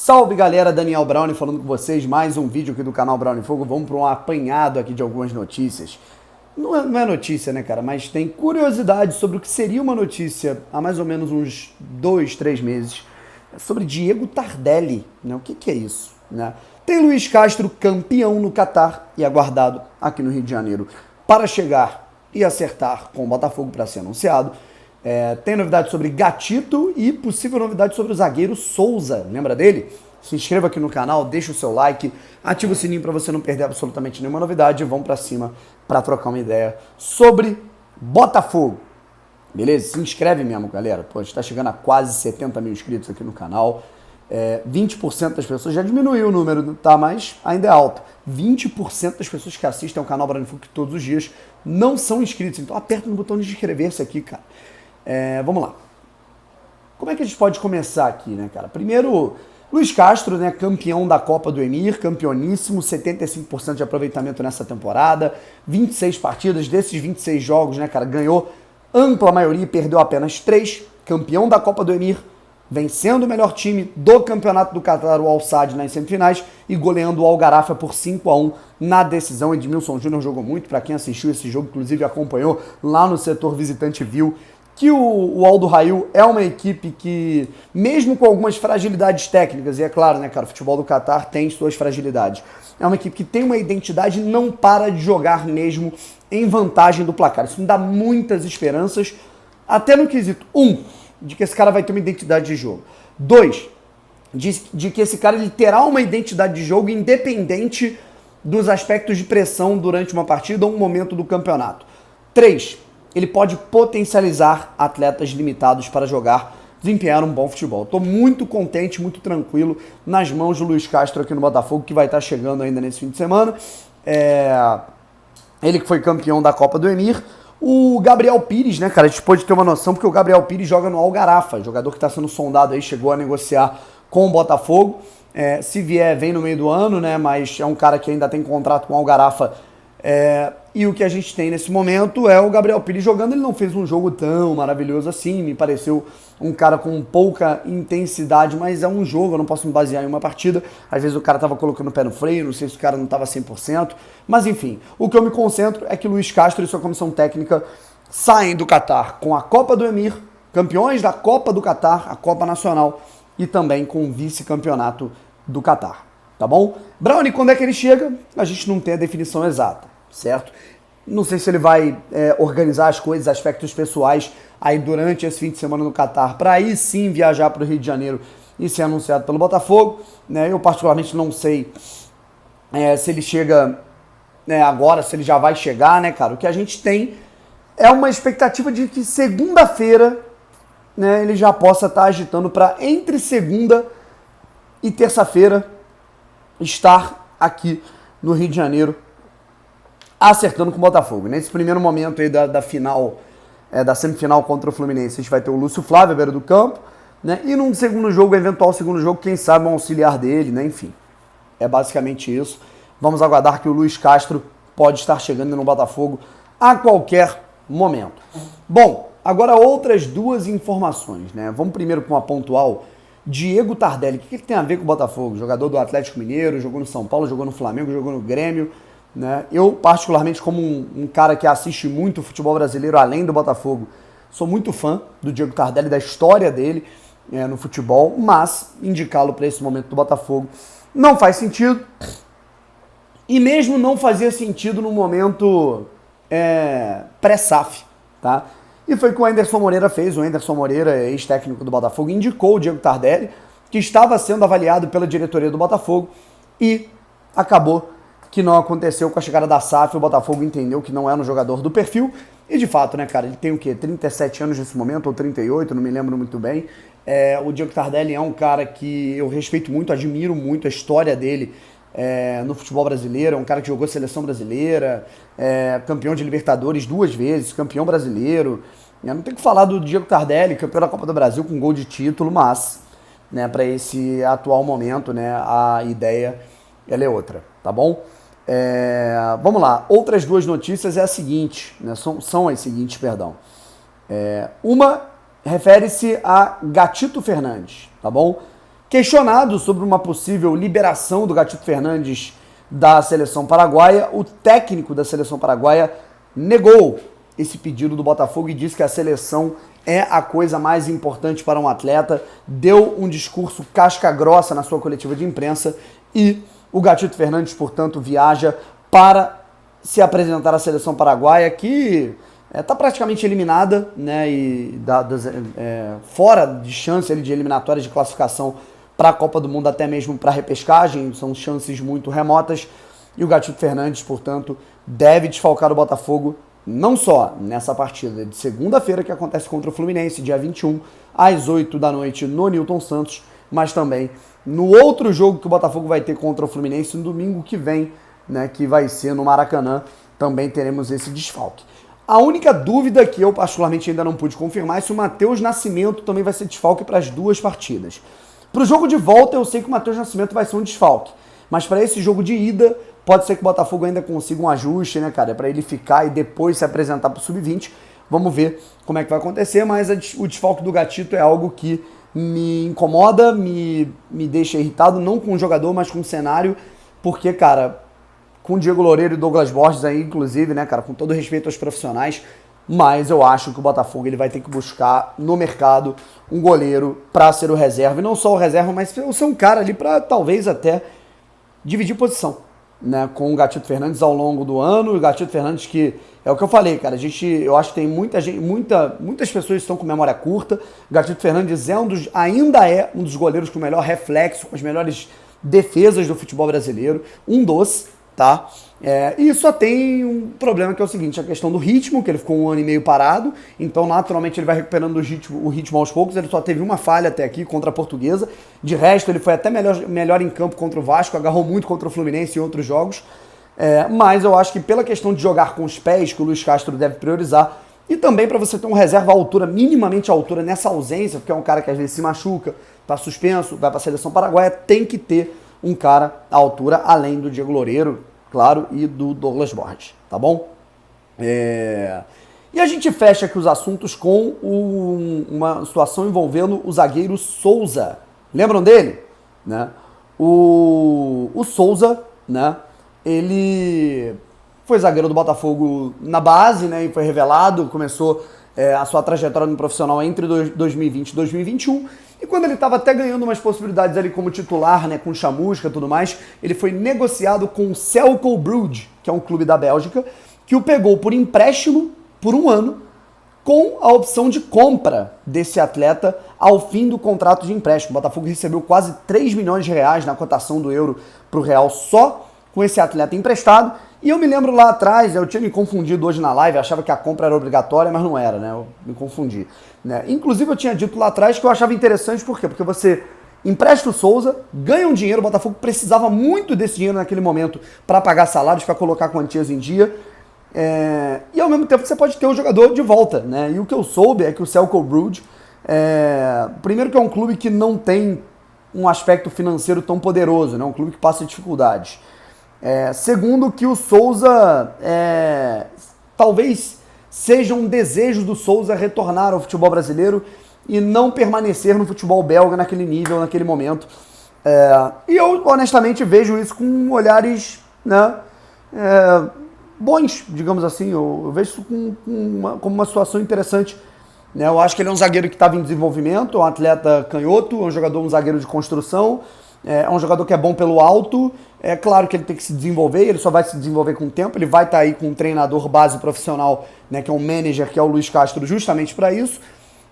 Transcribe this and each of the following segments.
Salve galera, Daniel Brownie falando com vocês, mais um vídeo aqui do canal Brownie Fogo. Vamos para um apanhado aqui de algumas notícias. Não é notícia, né, cara, mas tem curiosidade sobre o que seria uma notícia há mais ou menos uns 2, 3 meses, sobre Diego Tardelli, né? O que é isso, né? Tem Luiz Castro, campeão no Catar e aguardado aqui no Rio de Janeiro para chegar e acertar com o Botafogo para ser anunciado. Tem novidade sobre Gatito e possível novidade sobre o zagueiro Souza. Lembra dele? Se inscreva aqui no canal, deixa o seu like, ativa o sininho para você não perder absolutamente nenhuma novidade e vamos para cima para trocar uma ideia sobre Botafogo. Beleza? Se inscreve mesmo, galera. Pô, a gente tá chegando a quase 70 mil inscritos aqui no canal. 20% das pessoas, já diminuiu o número, tá? Mas ainda é alto. 20% das pessoas que assistem ao canal Brownie Fogo todos os dias não são inscritos. Então aperta no botão de inscrever-se aqui, cara. Vamos lá. Como é que a gente pode começar aqui, né, cara? Primeiro, Luiz Castro, né, campeão da Copa do Emir, campeoníssimo, 75% de aproveitamento nessa temporada, 26 partidas, desses 26 jogos, né, cara, ganhou ampla maioria e perdeu apenas 3, campeão da Copa do Emir, vencendo o melhor time do campeonato do Catar, o Al-Sadd, nas semifinais, e goleando o Al-Gharafa por 5-1 na decisão. Edmilson Júnior jogou muito, para quem assistiu esse jogo, inclusive acompanhou lá no setor visitante, viu que o Aldo Rail é uma equipe que, mesmo com algumas fragilidades técnicas, e é claro, né, cara, o futebol do Catar tem suas fragilidades, é uma equipe que tem uma identidade e não para de jogar mesmo em vantagem do placar. Isso me dá muitas esperanças, até no quesito, de que esse cara vai ter uma identidade de jogo. 2, de que esse cara ele terá uma identidade de jogo independente dos aspectos de pressão durante uma partida ou um momento do campeonato. 3, ele pode potencializar atletas limitados para desempenhar um bom futebol. Estou muito contente, muito tranquilo nas mãos do Luiz Castro aqui no Botafogo, que vai estar chegando ainda nesse fim de semana. Ele que foi campeão da Copa do Emir. O Gabriel Pires, né, cara, a gente pode ter uma noção, porque o Gabriel Pires joga no Al-Gharafa, jogador que está sendo sondado aí, chegou a negociar com o Botafogo. Se vier, vem no meio do ano, né, mas é um cara que ainda tem contrato com o Al-Gharafa. E o que a gente tem nesse momento é o Gabriel Pires jogando. Ele não fez um jogo tão maravilhoso assim, me pareceu um cara com pouca intensidade, mas é um jogo, eu não posso me basear em uma partida. Às vezes o cara tava colocando o pé no freio, não sei se o cara não tava 100%, mas enfim, o que eu me concentro é que Luiz Castro e sua comissão técnica saem do Catar com a Copa do Emir, campeões da Copa do Catar, a Copa Nacional, e também com o vice-campeonato do Catar. Tá bom? Brownie, quando é que ele chega? A gente não tem a definição exata, certo? Não sei se ele vai organizar as coisas, aspectos pessoais aí durante esse fim de semana no Catar, para aí sim viajar para o Rio de Janeiro e ser anunciado pelo Botafogo, né? Eu particularmente não sei se ele chega agora, se ele já vai chegar, né, cara? O que a gente tem é uma expectativa de que segunda-feira, né, ele já possa estar agitando para entre segunda e terça-feira estar aqui no Rio de Janeiro acertando com o Botafogo. Nesse primeiro momento aí da final, da semifinal contra o Fluminense, a gente vai ter o Lúcio Flávio à beira do campo, né? E num segundo jogo, eventual segundo jogo, quem sabe um auxiliar dele, né? Enfim, é basicamente isso. Vamos aguardar que o Luiz Castro pode estar chegando no Botafogo a qualquer momento. Bom, agora outras duas informações, né? Vamos primeiro com a pontual. Diego Tardelli, o que ele tem a ver com o Botafogo? Jogador do Atlético Mineiro, jogou no São Paulo, jogou no Flamengo, jogou no Grêmio, né? Eu, particularmente, como um cara que assiste muito o futebol brasileiro, além do Botafogo, sou muito fã do Diego Tardelli, da história dele no futebol, mas indicá-lo para esse momento do Botafogo não faz sentido. E mesmo não fazia sentido no momento pré-SAF, tá? E foi o que o Anderson Moreira fez. O Anderson Moreira, ex-técnico do Botafogo, indicou o Diego Tardelli, que estava sendo avaliado pela diretoria do Botafogo, e acabou que não aconteceu com a chegada da SAF. O Botafogo entendeu que não era um jogador do perfil, e de fato, né, cara, ele tem o quê? 37 anos nesse momento, ou 38, não me lembro muito bem. O Diego Tardelli é um cara que eu respeito muito, admiro muito a história dele no futebol brasileiro. É um cara que jogou seleção brasileira, campeão de Libertadores 2 vezes, campeão brasileiro. Eu não tenho que falar do Diego Tardelli, campeão da Copa do Brasil com gol de título, mas, né, para esse atual momento, né, a ideia ela é outra, tá bom? Vamos lá, outras duas notícias é a seguinte, né, são as seguintes, perdão. Uma refere-se a Gatito Fernandes, tá bom? Questionado sobre uma possível liberação do Gatito Fernandes da seleção paraguaia, o técnico da seleção paraguaia negou esse pedido do Botafogo e disse que a seleção é a coisa mais importante para um atleta, deu um discurso casca grossa na sua coletiva de imprensa e o Gatito Fernandes, portanto, viaja para se apresentar à seleção paraguaia, que está praticamente eliminada, né, e fora de chance ali, de eliminatórias de classificação para a Copa do Mundo, até mesmo para a repescagem, são chances muito remotas, e o Gatito Fernandes, portanto, deve desfalcar o Botafogo não só nessa partida de segunda-feira, que acontece contra o Fluminense, dia 21, às 8 da noite, no Newton Santos, mas também no outro jogo que o Botafogo vai ter contra o Fluminense no domingo que vem, né, que vai ser no Maracanã, também teremos esse desfalque. A única dúvida que eu particularmente ainda não pude confirmar é se o Matheus Nascimento também vai ser desfalque para as duas partidas. Para o jogo de volta eu sei que o Matheus Nascimento vai ser um desfalque, mas para esse jogo de ida pode ser que o Botafogo ainda consiga um ajuste, né, cara, para ele ficar e depois se apresentar para o Sub-20. Vamos ver como é que vai acontecer, mas o desfalque do Gatito é algo que me incomoda, me deixa irritado, não com o jogador, mas com o cenário, porque, cara, com o Diego Loureiro e Douglas Borges aí, inclusive, né, cara, com todo respeito aos profissionais, mas eu acho que o Botafogo ele vai ter que buscar no mercado um goleiro para ser o reserva, e não só o reserva, mas ser um cara ali para talvez até dividir posição, né, com o Gatito Fernandes ao longo do ano. O Gatito Fernandes, que é o que eu falei, cara, eu acho que tem muitas pessoas que estão com memória curta. O Gatito Fernandes ainda é um dos goleiros com o melhor reflexo, com as melhores defesas do futebol brasileiro, um dos, tá? E só tem um problema, que é o seguinte, a questão do ritmo, que ele ficou 1 ano e meio parado, então naturalmente ele vai recuperando o ritmo aos poucos. Ele só teve uma falha até aqui contra a Portuguesa, de resto ele foi até melhor em campo contra o Vasco, agarrou muito contra o Fluminense e outros jogos, mas eu acho que pela questão de jogar com os pés, que o Luiz Castro deve priorizar, e também para você ter um reserva à altura, minimamente à altura nessa ausência, porque é um cara que às vezes se machuca, tá suspenso, vai para a seleção paraguaia, tem que ter um cara à altura, além do Diego Loureiro, claro, e do Douglas Borges, tá bom? E a gente fecha aqui os assuntos com uma situação envolvendo o zagueiro Souza. Lembram dele? Né? O Souza, né? Ele foi zagueiro do Botafogo na base, né? E foi revelado, começou a sua trajetória no profissional entre 2020 e 2021. E quando ele estava até ganhando umas possibilidades ali como titular, né, com chamusca e tudo mais, ele foi negociado com o Cercle Brugge, que é um clube da Bélgica, que o pegou por empréstimo por 1 ano, com a opção de compra desse atleta ao fim do contrato de empréstimo. O Botafogo recebeu quase 3 milhões de reais na cotação do euro para o real só com esse atleta emprestado. E eu me lembro lá atrás, eu tinha me confundido hoje na live, achava que a compra era obrigatória, mas não era, né? Eu me confundi. Né? Inclusive eu tinha dito lá atrás que eu achava interessante, por quê? Porque você empresta o Souza, ganha um dinheiro, o Botafogo precisava muito desse dinheiro naquele momento para pagar salários, para colocar quantias em dia, e ao mesmo tempo você pode ter o jogador de volta, né? E o que eu soube é que o Cercle Brugge, primeiro que é um clube que não tem um aspecto financeiro tão poderoso, né? Um clube que passa dificuldades. Segundo que o Souza, talvez seja um desejo do Souza retornar ao futebol brasileiro e não permanecer no futebol belga naquele nível, naquele momento. E eu honestamente vejo isso com olhares, né, bons, digamos assim. Eu vejo isso como uma situação interessante. Né? Eu acho que ele é um zagueiro que estava em desenvolvimento, é um atleta canhoto, um zagueiro de construção, é um jogador que é bom pelo alto. É claro que ele tem que se desenvolver, ele só vai se desenvolver com o tempo, ele vai estar aí com um treinador base profissional, né, que é um manager, que é o Luiz Castro, justamente para isso.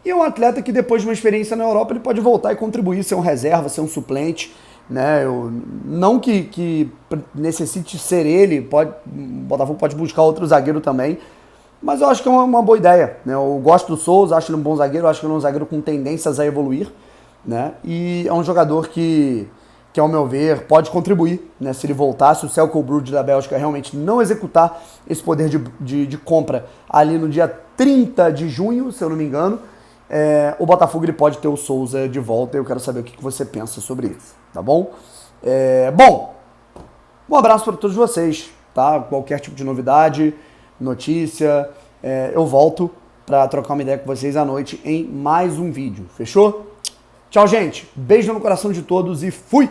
E é um atleta que depois de uma experiência na Europa, ele pode voltar e contribuir, ser um reserva, ser um suplente. Né? Não que necessite ser ele, o Botafogo pode buscar outro zagueiro também, mas eu acho que é uma boa ideia. Né? Eu gosto do Souza, acho ele um bom zagueiro, acho que ele é um zagueiro com tendências a evoluir. Né? E é um jogador que ao meu ver, pode contribuir, né, se ele voltar, se o Cercle Brugge da Bélgica realmente não executar esse poder de compra ali no dia 30 de junho, se eu não me engano, o Botafogo ele pode ter o Souza de volta. Eu quero saber o que você pensa sobre isso, tá bom? Bom, um abraço para todos vocês, tá? Qualquer tipo de novidade, notícia, eu volto para trocar uma ideia com vocês à noite em mais um vídeo, fechou? Tchau, gente. Beijo no coração de todos e fui!